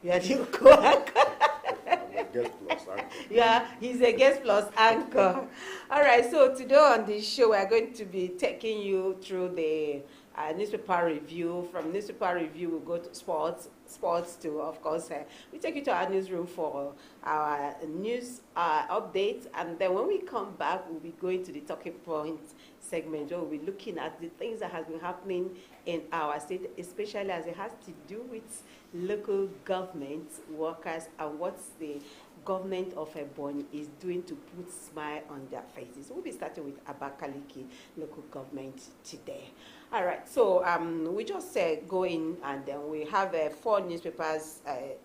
You are the co-anchor. I'm a guest plus anchor. Yeah, he's a guest plus anchor. All right, so today on this show, we are going to be taking you through the newspaper review. From newspaper review, we'll go to sports to, of course, we take you to our newsroom for our news updates. And then when we come back, we'll be going to the talking point segment where we'll be looking at the things that has been happening in our state, especially as it has to do with local government workers and what's the government of Ebonyi is doing to put smile on their faces. We'll be starting with Abakaliki local government today. All right, so we just go in and then we have 4 newspapers.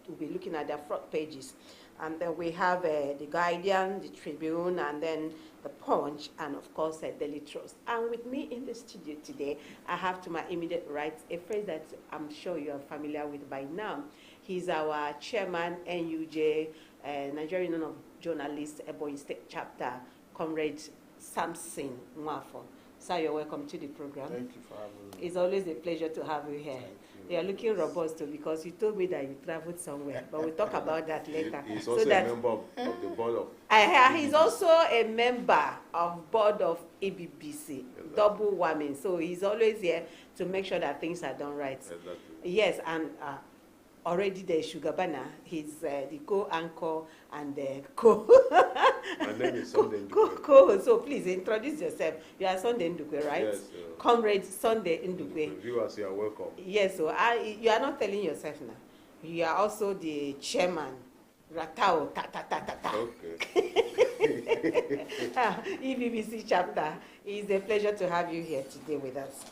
We'll be looking at their front pages. And then we have the Guardian, the Tribune, and then the Punch, and of course, Daily Trust. And with me in the studio today, I have to my immediate right a phrase that I'm sure you are familiar with by now. He's our chairman, NUJ, Nigerian Union of Journalists, Ebonyi State Chapter, Comrade Samson Mwafo. Sir, you're welcome to the program. Thank you for having me. It's always a pleasure to have you here. Thank you. You are looking robust too, because you told me that you traveled somewhere, but we'll talk about that later. He's also a member of the board of he's also a member of board of EBBC, exactly. Double whammy. So he's always here to make sure that things are done right. Exactly. Yes, and already the Sugar Banner, he's the co-anchor and the My name is Sunday Ndukwe. So please introduce yourself. You are Sunday Ndukwe, right? Yes. Comrade Sunday Ndukwe. Viewers, you are welcome. Yes, so you are not telling yourself now. You are also the chairman. Ratao, ta ta ta ta ta. Okay. EBBC chapter. It's a pleasure to have you here today with us.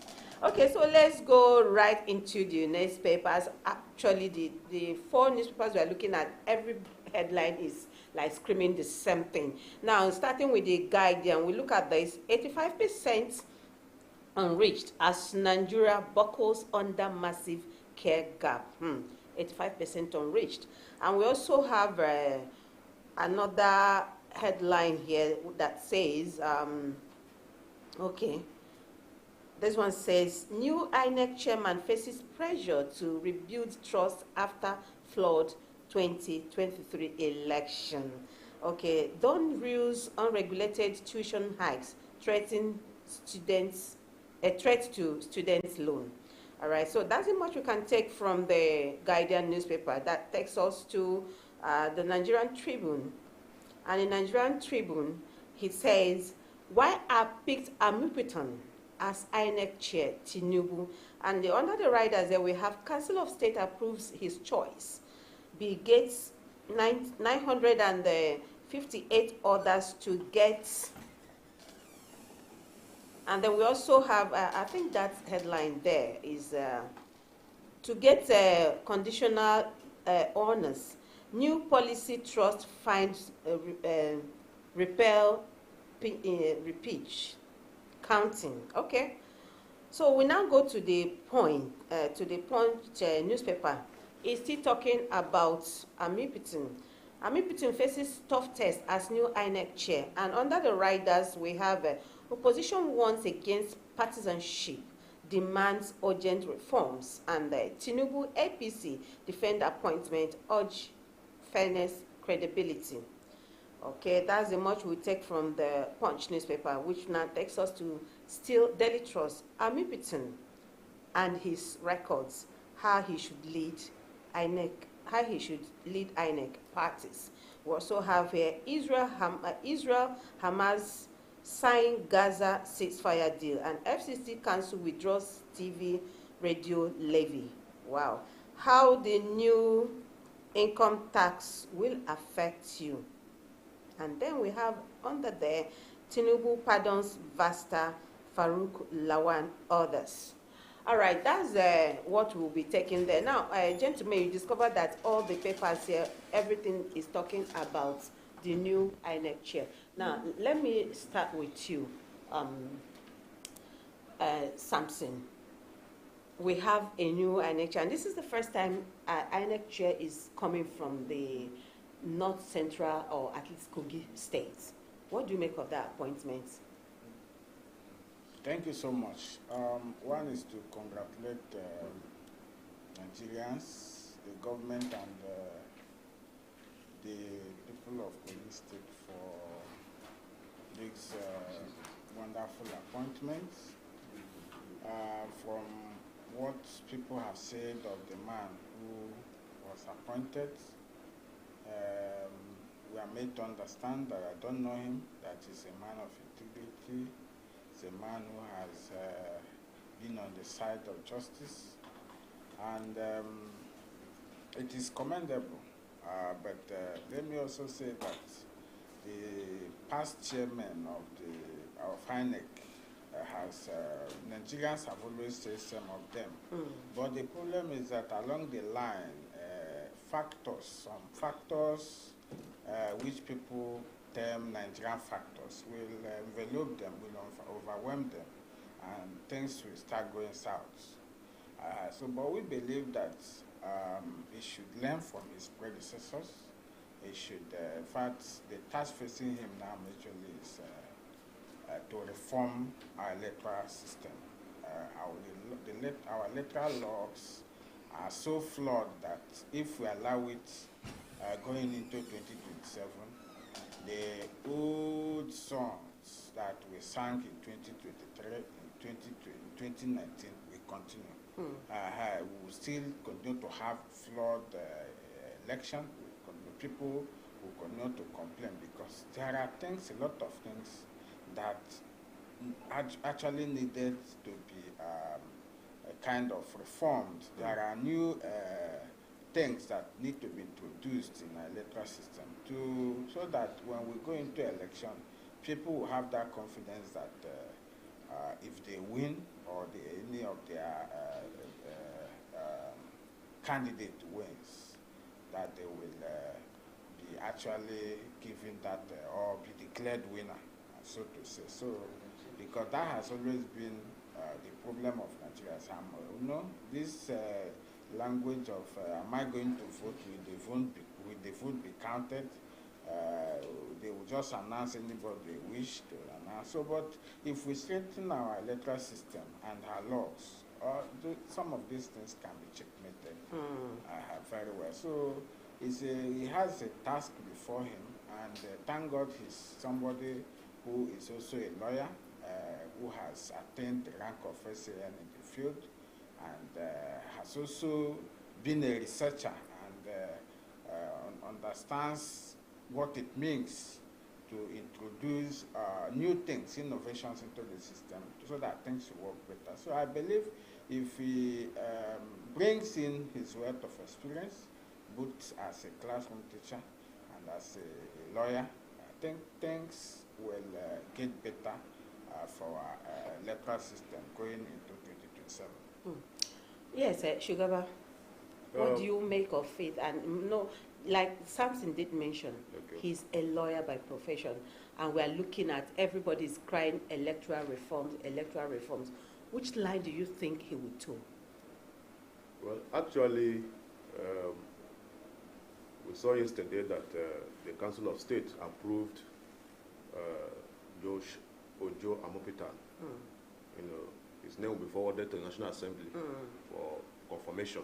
Okay, so let's go right into the newspapers. Actually, the 4 newspapers we are looking at, every headline is like screaming the same thing. Now, starting with the Guardian, we look at this, 85% unreached as Nigeria buckles under massive care gap. 85% unreached. And we also have another headline here that says, this one says, new INEC chairman faces pressure to rebuild trust after flawed 2023 election. Okay, Don Rule's unregulated tuition hikes threaten students, a threat to students' loan. All right, so that's how much we can take from the Guardian newspaper. That takes us to the Nigerian Tribune. And in Nigerian Tribune, he says, why are picked Amipiton as INEC chair, Tinubu? And under the riders there, we have Council of State approves his choice. Bill Gates, 958 others to get. And then we also have, I think that headline there is to get conditional honors. New policy trust finds repel repeat counting. Okay, so we now go to the point, to the Punch newspaper. It's still talking about Amipitin. Amipitin faces tough test as new INEC chair, and under the riders we have opposition warns against partisanship, demands urgent reforms, and Tinubu APC defend appointment, urge fairness, credibility. Okay, that's the much we take from the Punch newspaper, which now takes us to still Daily Trust. Amipitin and his records, how he should lead INEC, parties. We also have here Israel Hamas sign Gaza ceasefire deal, and FCC Council withdraws TV radio levy. Wow. How the new income tax will affect you. And then we have under there, Tinubu pardons Vasta, Farouk Lawan, others. All right, that's what we'll be taking there. Now, gentlemen, you discovered that all the papers here, everything is talking about the new INEC chair. Now, let me start with you, Samson. We have a new INEC chair, and this is the first time INEC chair is coming from the North Central or at least Kogi states. What do you make of that appointment? Thank you so much. One is to congratulate Nigerians the government and the people of Kogi State for these wonderful appointments. From what people have said of the man who was appointed, we are made to understand that I don't know him, that he's a man of integrity, he's a man who has been on the side of justice, and it is commendable. But let me also say that the past chairman of INEC has, Nigerians have always said some of them. But the problem is that along the line, some factors which people term Nigerian factors will envelop them, will overwhelm them, and things will start going south. But we believe that he should learn from his predecessors. He should, in fact, the task facing him now majorly is to reform our electoral system. Our electoral laws are so flawed that if we allow it going into 2027, the old songs that we sang in 2023, in 2019 will continue. We will still continue to have flawed election. People will continue to complain because there are things, a lot of things that actually needed to be kind of reformed. There are new things that need to be introduced in our electoral system so that when we go into election, people will have that confidence that if they win or any of their candidate wins, that they will be actually given that or be declared winner, so to say. So, because that has always been the problem of Nigeria. This language of am I going to vote, will the vote be counted? They will just announce anybody they wish to announce. So, but if we strengthen our electoral system and our laws, some of these things can be checkmated very well. So he has a task before him, and thank God he's somebody who is also a lawyer, who has attained the rank of SAN in the field, and has also been a researcher and understands what it means to introduce new things, innovations into the system so that things will work better. So I believe if he brings in his wealth of experience, both as a classroom teacher and as a lawyer, I think things will get better for our electoral system going into 2027. Yes, Shugaba, what do you make of it? And like Samson did mention, he's a lawyer by profession, and we're looking at everybody's crying electoral reforms, electoral reforms. Which line do you think he would toe? Well, actually, we saw yesterday that the Council of State approved Josh Ojo Amopitan. His name will be forwarded to the National Assembly for confirmation.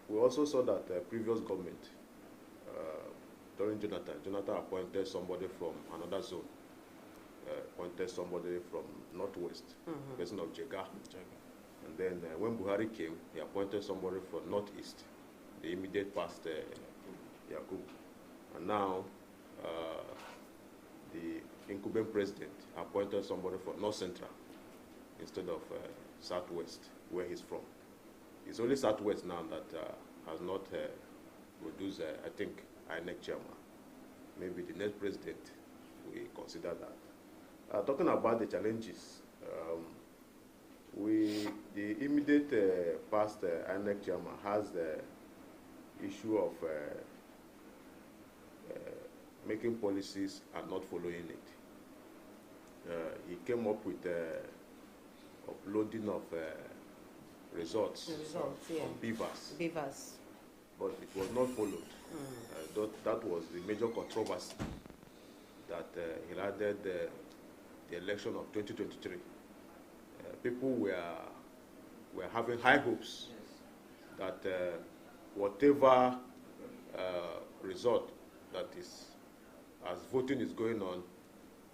We also saw that the previous government, during Jonathan appointed somebody from another zone, appointed somebody from Northwest, person of Jega. And then when Buhari came, he appointed somebody from Northeast, the immediate past Yakub. And now, the incumbent president appointed somebody from North Central instead of Southwest, where he's from. It's only Southwest now that has not produced, I think, INEC chairman. Maybe the next president will consider that. Talking about the challenges, the immediate past INEC chairman has the issue of making policies and not following it. He came up with uploading of results from Beavers. But it was not followed. That was the major controversy that heralded the election of 2023. People were having high hopes that whatever result that is, as voting is going on,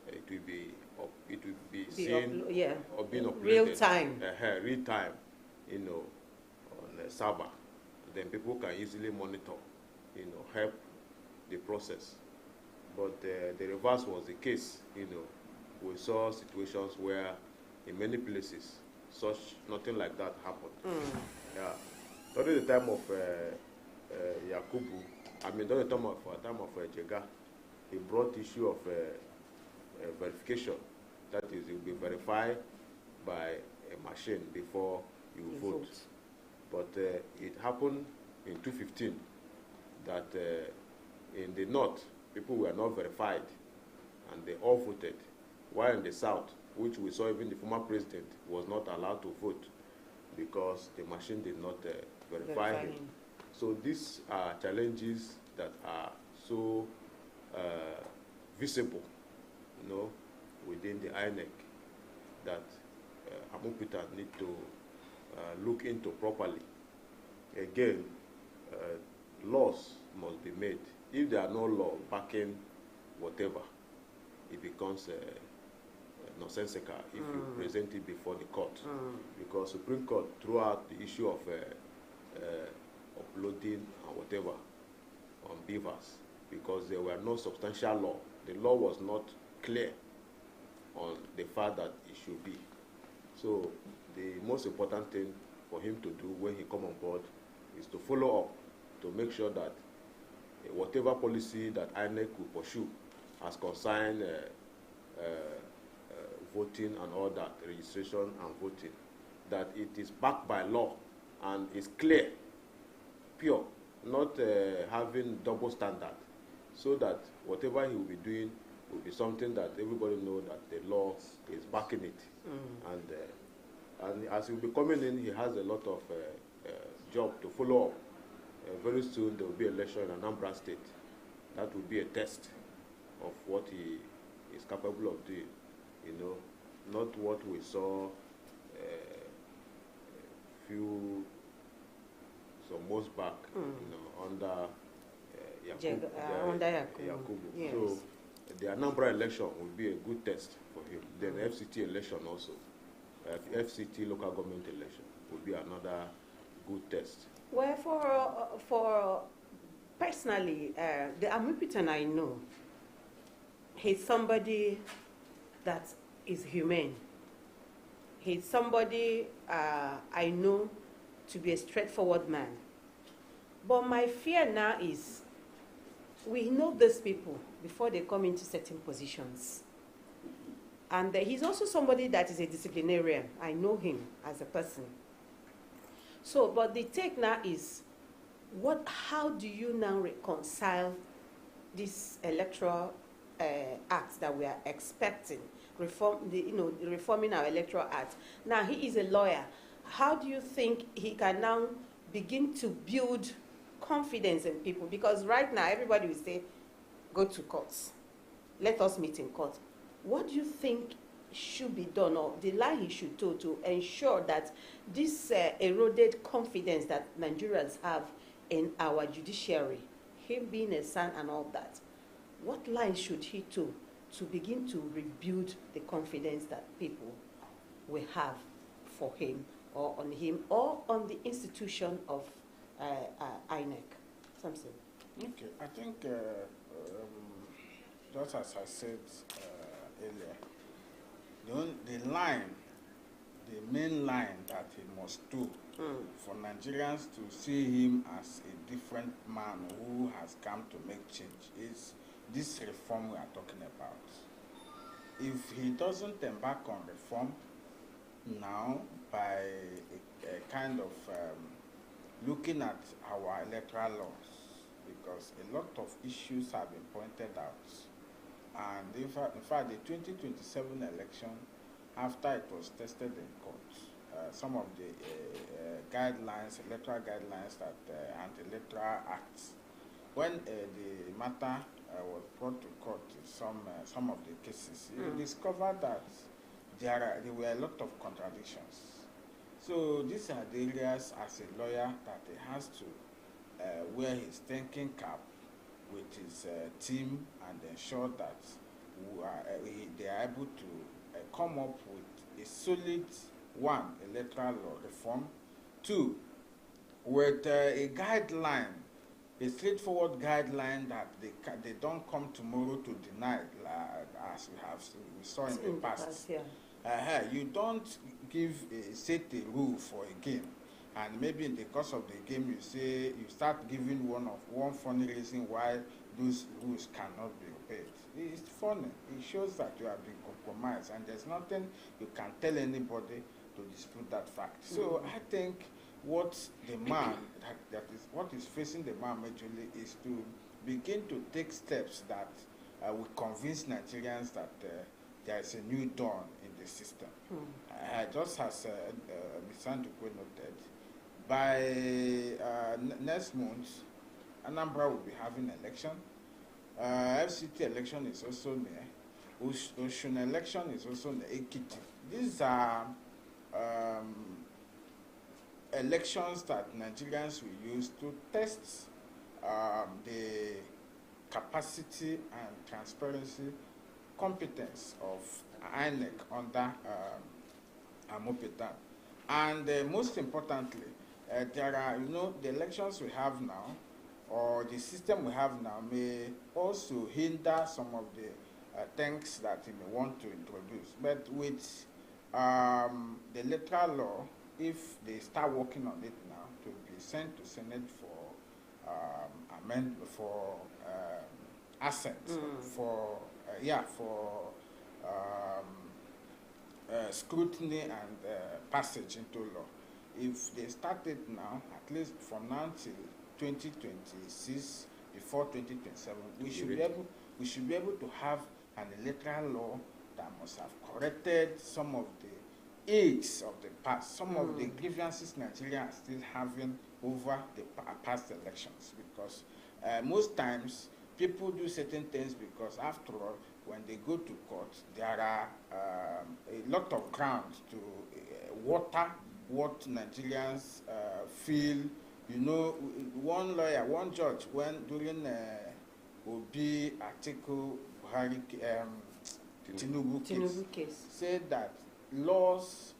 it will be seen or being uploaded real time, real time, you know, on a server. Then people can easily monitor, you know, help the process. But the reverse was the case, you know. We saw situations where in many places nothing like that happened. Yeah. During the time of Yakubu, I mean during the time of Jega, he brought issue of verification. That is, you'll be verified by a machine before you vote. But it happened in 2015 that in the north, people were not verified and they all voted. While in the south, which we saw even the former president was not allowed to vote because the machine did not verify him. So these are challenges that are so visible, you know, within the INEC that Amupita need to look into properly. Again, laws must be made. If there are no law backing whatever, it becomes nonsensical if you present it before the court. Because Supreme Court threw out the issue of uploading and whatever on beavers because there were no substantial law. The law was not clear on the fact that it should be. So the most important thing for him to do when he come on board is to follow up, to make sure that whatever policy that INEC will pursue as concerned voting and all that, registration and voting, that it is backed by law and is clear, pure, not having double standard, so that whatever he will be doing will be something that everybody know that the law is backing it. And as he will be coming in, he has a lot of job to follow up. Very soon there will be election in Anambra State. That will be a test of what he is capable of doing. You know, not what we saw some months back, you know, under Yakubu. Yes. So the Anambra election will be a good test for him. Then FCT election also, FCT local government election will be another good test. Well, for personally, the Amupitan I know, he's somebody that is humane. He's somebody I know to be a straightforward man. But my fear now is, we know these people before they come into certain positions. And he's also somebody that is a disciplinarian. I know him as a person. So, but the take now is, how do you now reconcile this electoral act that we are expecting, reforming our electoral act? Now, he is a lawyer. How do you think he can now begin to build confidence in people? Because right now, everybody will say, go to courts. Let us meet in court. What do you think should be done, or the line he should toe to ensure that this eroded confidence that Nigerians have in our judiciary, him being a son and all that, what line should he toe to begin to rebuild the confidence that people will have for him or on the institution of INEC? Something. Okay, I think just as I said earlier, the main line that he must do for Nigerians to see him as a different man who has come to make change is this reform we are talking about. If he doesn't embark on reform now by a kind of looking at our electoral laws, because a lot of issues have been pointed out. And in fact, the 2027 election, after it was tested in court, some of the electoral guidelines that anti-electoral acts, when the matter was brought to court in some of the cases, you discovered that there were a lot of contradictions. So these are the areas as a lawyer that he has to wear his thinking cap with his team and ensure that they are able to come up with a solid one, electoral law reform, two, with a guideline, a straightforward guideline that they don't come tomorrow to deny, as we saw in the past. Yeah. You don't set a rule for a game, and maybe in the course of the game you start giving one funny reason why those rules cannot be obeyed. It's funny. It shows that you have been compromised, and there's nothing you can tell anybody to dispute that fact. So I think what the man that is what is facing the man majorly is to begin to take steps that will convince Nigerians that there is a new dawn in the system. Just as Ms. Andukwe noted, by next month, Anambra will be having an election. FCT election is also near. Osun election is also near. Ekiti. These are elections that Nigerians will use to test the capacity and transparency, competence of INEC under Amopetan. And most importantly, there are, the elections we have now, or the system we have now, may also hinder some of the things that he may want to introduce. But with the electoral law, if they start working on it now, to be sent to Senate for assent, for scrutiny and passage into law. If they start it now, at least from now till 2026, before 2027, we should be able to have an electoral law that must have corrected some of the aches of the past, some of the grievances Nigeria are still having over the past elections. Because most times people do certain things because, after all, when they go to court, there are a lot of ground to water what Nigerians feel. One lawyer, one judge, when during Obi Atiku Buhari Tinubu case, said that laws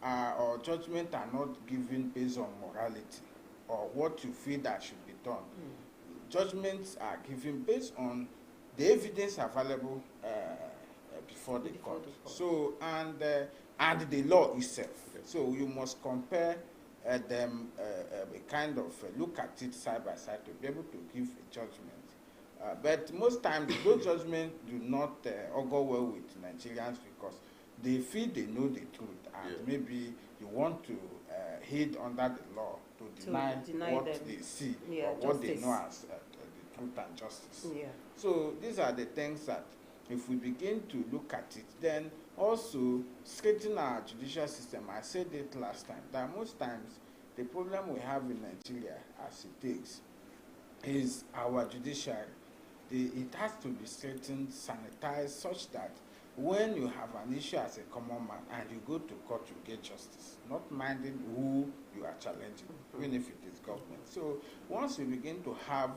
or judgment are not given based on morality or what you feel that should be done. Judgments are given based on the evidence available before the court. So and the law itself. So you must compare them, a kind of look at it side by side to be able to give a judgment. But most times those judgments do not augur well with Nigerians because they feel they know the truth, and maybe you want to hide under the law to deny what them. They see or what they know as the truth and justice. So these are the things that, if we begin to look at it, then also strengthen our judicial system. I said it last time, that most times the problem we have in Nigeria, as it is our judiciary. It has to be strengthened, sanitized, such that when you have an issue as a common man and you go to court, you get justice, not minding who you are challenging, even if it is government. So once we begin to have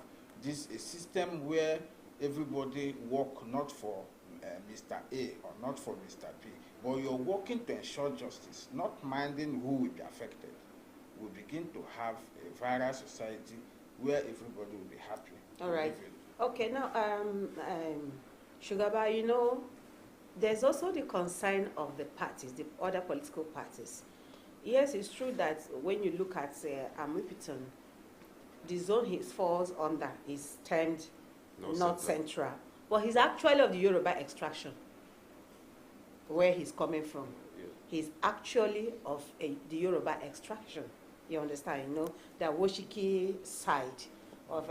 a system where everybody work not for Mr. A or not for Mr. B, but you're working to ensure justice, not minding who will be affected, we begin to have a viral society where everybody will be happy. All right. Okay, now, Sugaba, there's also the concern of the parties, the other political parties. Yes, it's true that when you look at Amopetan, the zone he falls under is termed North Central. But he's actually of the Yoruba extraction, where he's coming from. Yeah. He's actually of the Yoruba extraction. You understand, the Woshiki side of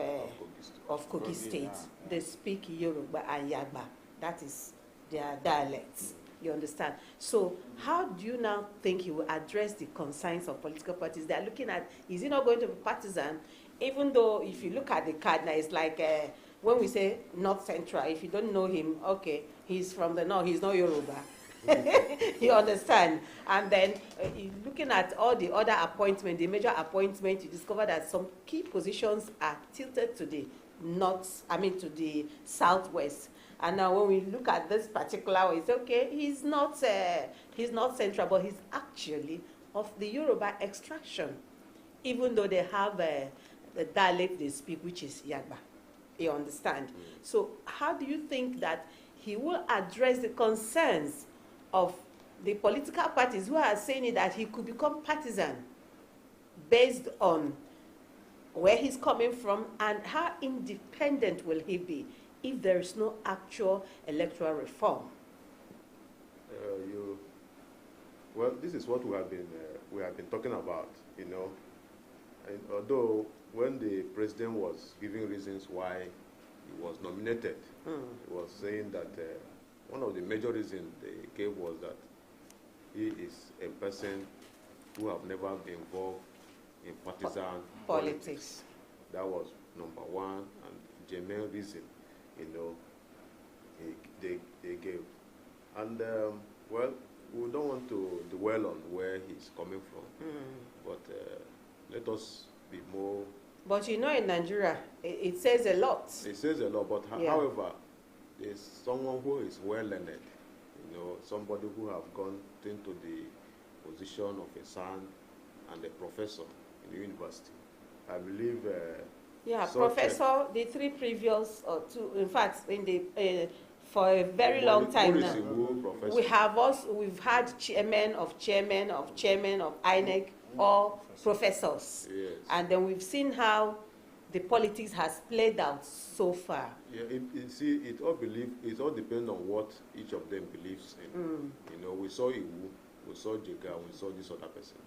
Kogi State. They speak Yoruba and Yagba. That is their dialects. You understand? So how do you now think he will address the concerns of political parties? They are looking at, is he not going to be partisan? Even though if you look at the card now, it's like when we say North Central, if you don't know him, okay, he's from the north, he's not Yoruba. You understand? And then looking at all the other appointments, the major appointments, you discover that some key positions are tilted to the to the southwest. And now when we look at this particular one, it's okay, he's not central, but he's actually of the Yoruba extraction, even though they have the dialect they speak, which is Yagba. You understand? So how do you think that he will address the concerns of the political parties who are saying that he could become partisan based on where he's coming from, and how independent will he be if there is no actual electoral reform? Well, this is what we have been talking about, you know. And although when the president was giving reasons why he was nominated, he was saying that one of the major reasons they gave was that he is a person who have never been involved in partisan politics. That was number one, and genuine reason, you know, they gave. And well, we don't want to dwell on where he's coming from, but let us be more. But you know, in Nigeria, it says a lot. It says a lot, but however, there's someone who is well learned, you know, somebody who have gone into the position of a son and a professor in the university. I believe. Professor. The three previous or two, in fact, in the for a very long time now, we've had chairmen of INEC, all professors. Yes. And then we've seen how the politics has played out so far. Yeah, it all depends on what each of them believes in. You know, we saw Iwu, we saw Jega, we saw this other person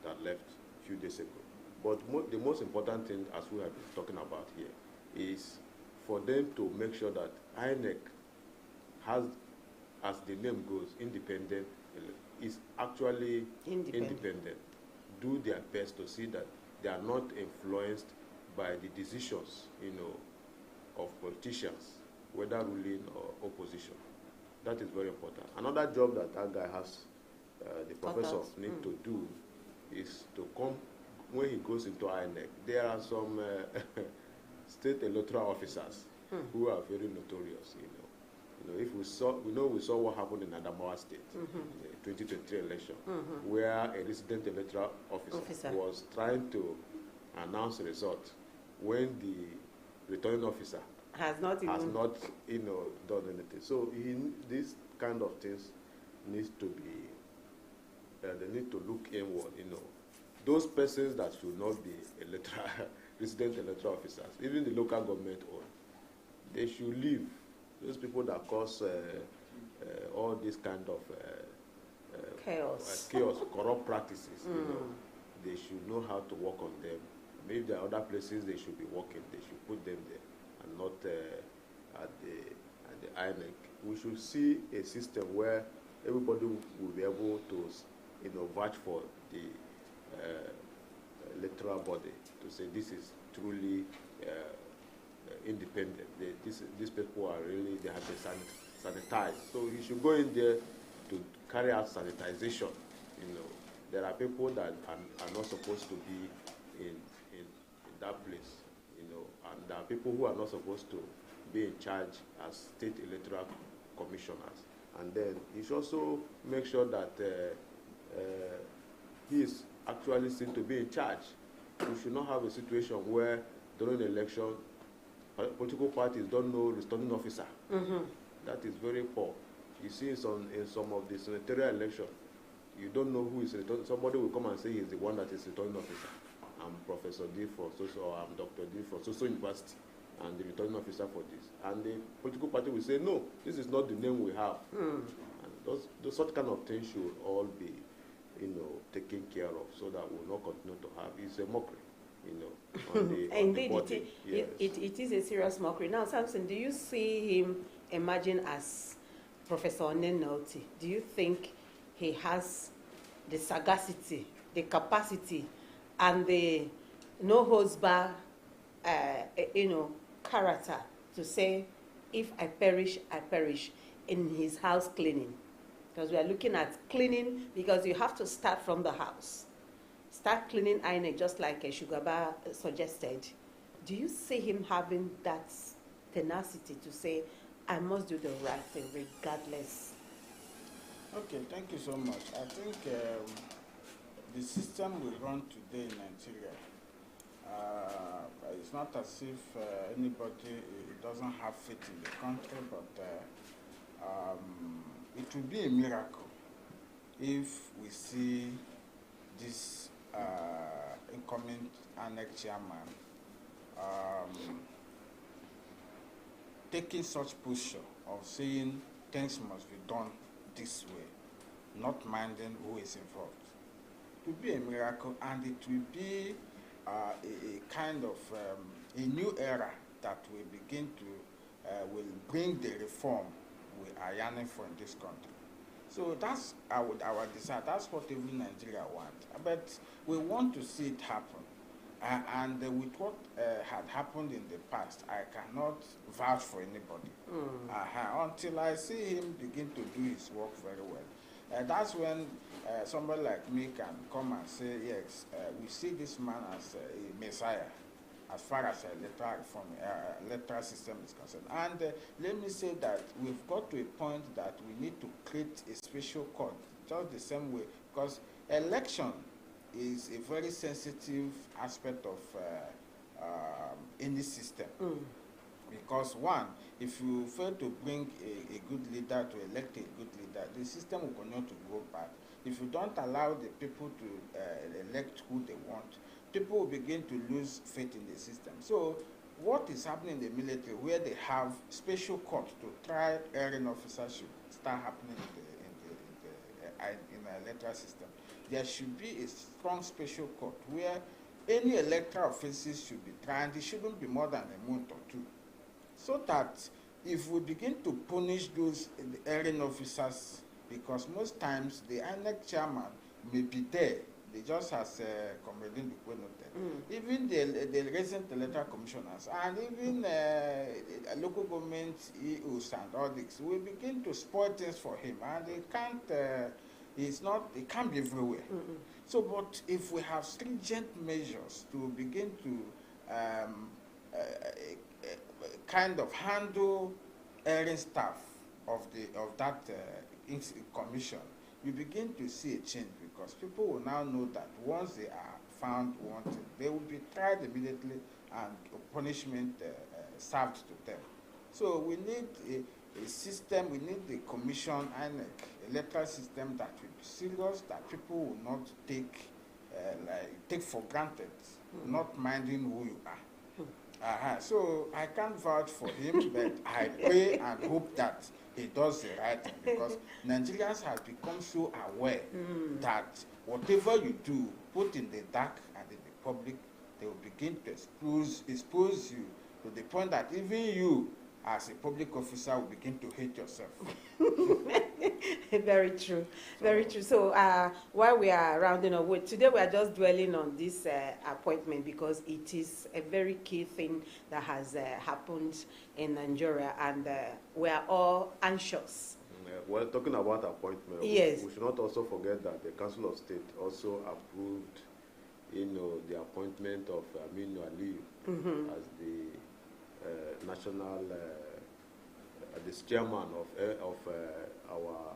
that left a few days ago. But the most important thing, as we have been talking about here, is for them to make sure that INEC has, as the name goes, independent, is actually independent. Do their best to see that they are not influenced by the decisions, you know, of politicians, whether ruling or opposition. That is very important. Another job that guy has, the professors need to do, is to come, when he goes into INEC, there are some state electoral officers who are very notorious, you know. You know, if we saw what happened in Adamawa State in the 2023 election, where a resident electoral officer was trying to announce the result when the returning officer has not you know, done anything. So these kind of things needs to be they need to look inward, you know. Those persons that should not be resident electoral officers, even the local government own, they should leave. Those people that cause all this kind of chaos, corrupt practices, you know, they should know how to work on them. Maybe there are other places they should be working. They should put them there and not at the INEC. We should see a system where everybody will be able to, you know, vouch for the electoral body to say this is truly independent. These people are really, they have been sanitized. So you should go in there to carry out sanitization. You know, there are people that are not supposed to be in that place. You know, and there are people who are not supposed to be in charge as state electoral commissioners. And then he should also make sure that he is actually seen to be in charge. We should not have a situation where during the election, political parties don't know returning officer. That is very poor. You see in some of the senatorial election, you don't know who is returning. Somebody will come and say he's the one that is returning officer. I'm Professor D for so, or I'm Dr. D for so university, and the returning officer for this. And the political party will say, no, this is not the name we have. And those sort kind of things should all be, you know, taken care of, so that we will not continue to have. It's a mockery, you know. Indeed, it is a serious mockery. Now, Samson, do you see him emerging as Professor Nenoti? Do you think he has the sagacity, the capacity, and the no-holds-barred, you know, character to say, if I perish, I perish, in his house cleaning? because we are looking at cleaning, because you have to start from the house. Start cleaning INEC, just like Shugaba suggested. Do you see him having that tenacity to say, I must do the right thing regardless? Okay, thank you so much. I think the system we run today in Nigeria, it's not as if anybody doesn't have faith in the country, but it will be a miracle if we see this incoming ANEC chairman taking such posture of saying things must be done this way, not minding who is involved. It will be a miracle, and it will be a kind of a new era that will begin to will bring the reform we are yearning for in this country. So that's our desire. That's what every Nigeria wants. But we want to see it happen. And with what had happened in the past, I cannot vouch for anybody until I see him begin to do his work very well. That's when somebody like me can come and say, yes, we see this man as a messiah as far as electoral system is concerned. And let me say that we've got to a point that we need to create a special court, just the same way, because election is a very sensitive aspect of any system. Because one, if you fail to bring a good leader, to elect a good leader, the system will continue to go bad. If you don't allow the people to elect who they want, people will begin to lose faith in the system. So what is happening in the military, where they have special courts to try erring officers, should start happening in the electoral system. There should be a strong special court where any electoral offenses should be tried. It shouldn't be more than a month or two. So that if we begin to punish those erring officers, because most times the INEC chairman may be there, they just as Comrade Ndukwe noted, even the recent electoral commissioners and even local government EOs and all this, we begin to spoil things for him, and they can't. It can't be everywhere. So, but if we have stringent measures to begin to kind of handle erring staff of that commission, you begin to see a change, because people will now know that once they are found wanted, they will be tried immediately and punishment served to them. So we need a system, we need the commission and electoral system that will be serious, that people will not take for granted, not minding who you are. So I can't vouch for him, but I pray and hope that he does the right thing, because Nigerians have become so aware that whatever you do, put in the dark and in the public, they will begin to expose you to the point that even you, as a public officer, will begin to hate yourself. Very true, very true. So while we are rounding up, today we are just dwelling on this appointment, because it is a very key thing that has happened in Nigeria, and we are all anxious. Well, talking about appointment, yes, we should not also forget that the Council of State also approved, the appointment of Aminu Aliyu as the national, the chairman of our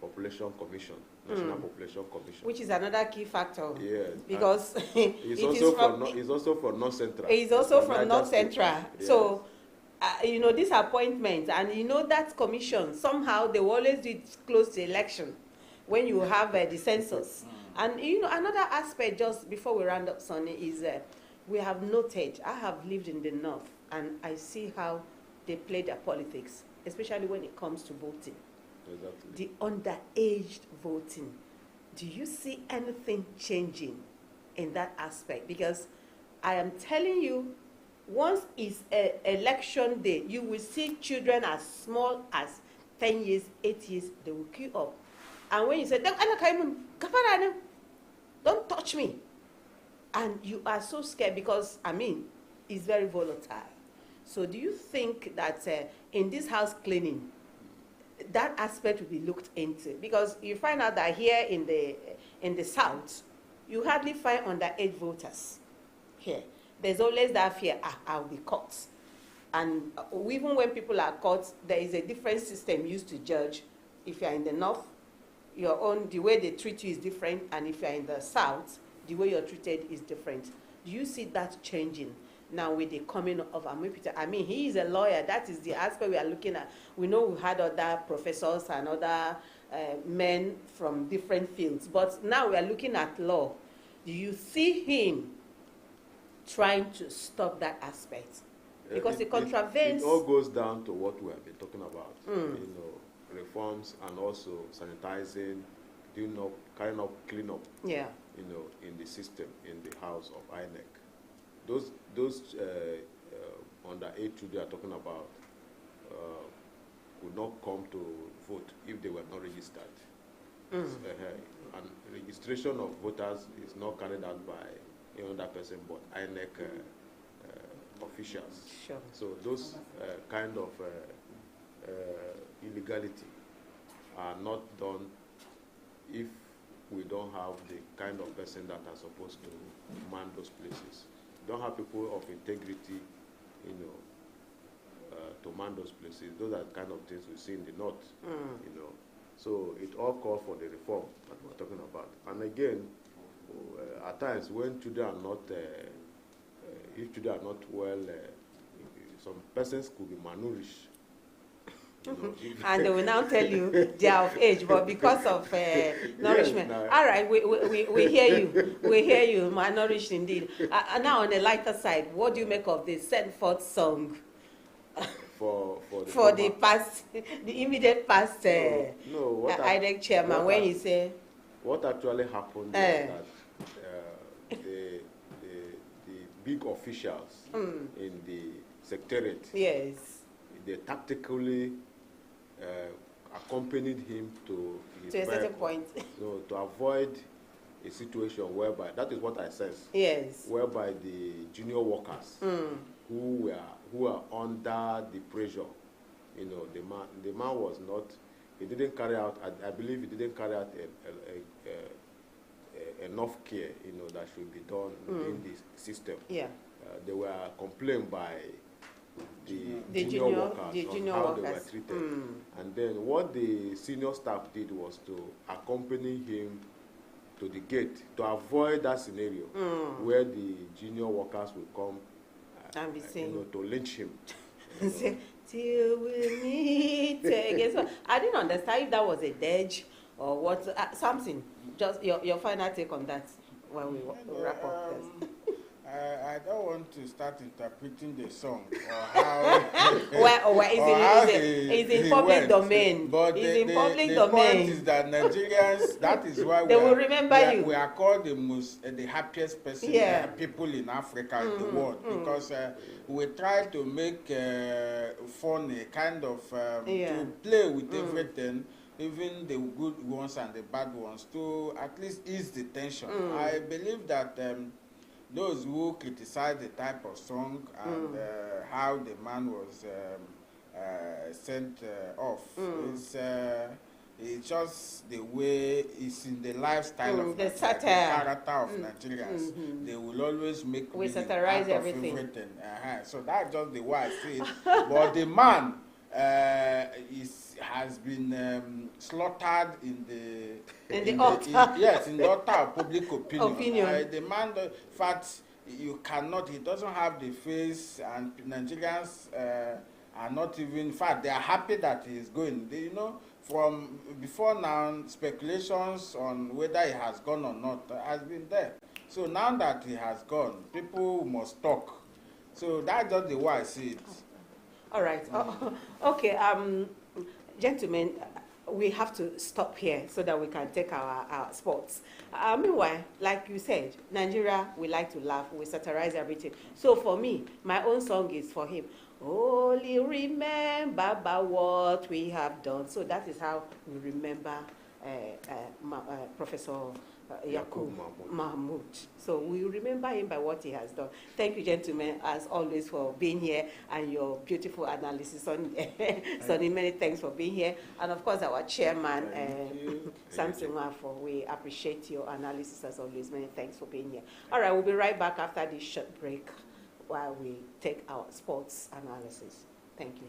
population commission, National Population Commission, which is another key factor. Yes, because it's also from North Central. It's also from North Central. Yes. So, this appointment, and that commission, somehow they will always do it close to election, when you have the census. And another aspect, just before we round up, Sonny, is we have noted. I have lived in the North, and I see how they play their politics, especially when it comes to voting. Exactly. The underaged voting. Do you see anything changing in that aspect? Because I am telling you, once it's election day, you will see children as small as 10 years, 8 years, they will queue up. And when you say, don't touch me, and you are so scared, because, it's very volatile. So do you think that in this house cleaning, that aspect will be looked into, because you find out that here in the South, you hardly find underage voters here. There's always that fear, I'll be caught. And even when people are caught, there is a different system used to judge. If you're in the North, the way they treat you is different, and if you're in the South, the way you're treated is different. Do you see that changing now with the coming of Amipita? I mean, he is a lawyer. That is the aspect we are looking at. We know we had other professors and other men from different fields, but now we are looking at law. Do you see him trying to stop that aspect? Because it contravenes. It all goes down to what we have been talking about. Reforms, and also sanitizing, carrying out cleanup. Yeah. In the system, in the house of INEC. Those underage children are talking about could not come to vote if they were not registered. And registration of voters is not carried out by another person but INEC officials. Sure. So those kind of illegality are not done if we don't have the kind of person that are supposed to man those places. We don't have people of integrity, to man those places. Those are the kind of things we see in the North, So it all calls for the reform that we're talking about. And again, at times when children are not, if children are not well, some persons could be malnourished. And they will now tell you they are of age, but because of nourishment. Yes, all right, we hear you. We hear you, malnourished indeed. Now, on the lighter side, what do you make of the send forth song? For the past, the immediate past INEC chairman, when he said. What actually happened is that the big officials in the secretariat, yes, they tactically accompanied him to his to a certain point. To avoid a situation whereby, that is what I sense. Yes. Whereby the junior workers who are under the pressure, the man was not. He didn't carry out. I believe he didn't carry out enough care, that should be done in the system. Yeah. They were complained by the junior workers on how they were treated. And then what the senior staff did was to accompany him to the gate to avoid that scenario where the junior workers will come and be saying, to lynch him. Say, till we meet again. So I didn't understand if that was a dodge or what. Something. Just your final take on that when we wrap up this. I don't want to start interpreting the song or how. It's in public domain. But it's in public the domain. point is that Nigerians, that is why they will remember you. We are called the happiest person, people in Africa, in the world, because we try to make fun, a kind of to play with everything. Even the good ones and the bad ones, to at least ease the tension. I believe that those who criticize the type of song and how the man was sent off it's just the way it's in the lifestyle of the character of Nigerians. They will always make we satirize everything. So that's just the way I see it. But the man has been slaughtered in the altar of public opinion. The man, in fact, you cannot. He doesn't have the face, and Nigerians are not even. In fact, they are happy that he is going. From before now, speculations on whether he has gone or not has been there. So now that he has gone, people must talk. So that's just the way I see it. All right. Okay. Gentlemen, we have to stop here so that we can take our sports. Meanwhile, like you said, Nigeria, we like to laugh, we satirize everything. So for me, my own song is for him. Only remember about what we have done. So that is how we remember Professor Yakub Mahmoud. So we remember him by what he has done. Thank you, gentlemen, as always, for being here and your beautiful analysis on Sonny. Many thanks for being here. And of course, our chairman, Samson Wafo, we appreciate your analysis as always. Many thanks for being here. All right, we'll be right back after this short break while we take our sports analysis. Thank you.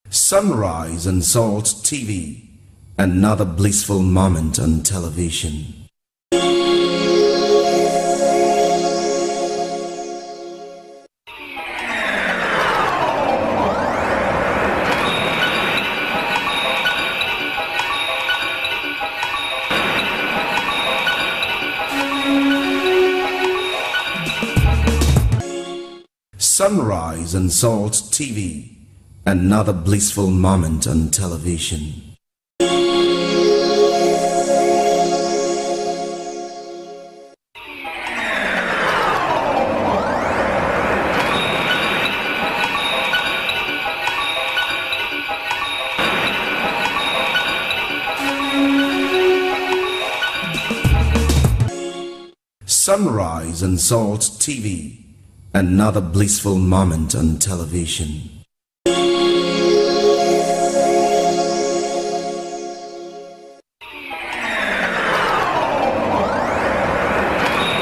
Sunrise and Salt TV, another blissful moment on television. Sunrise and Salt TV, another blissful moment on television. Sunrise and Salt TV, another blissful moment on television.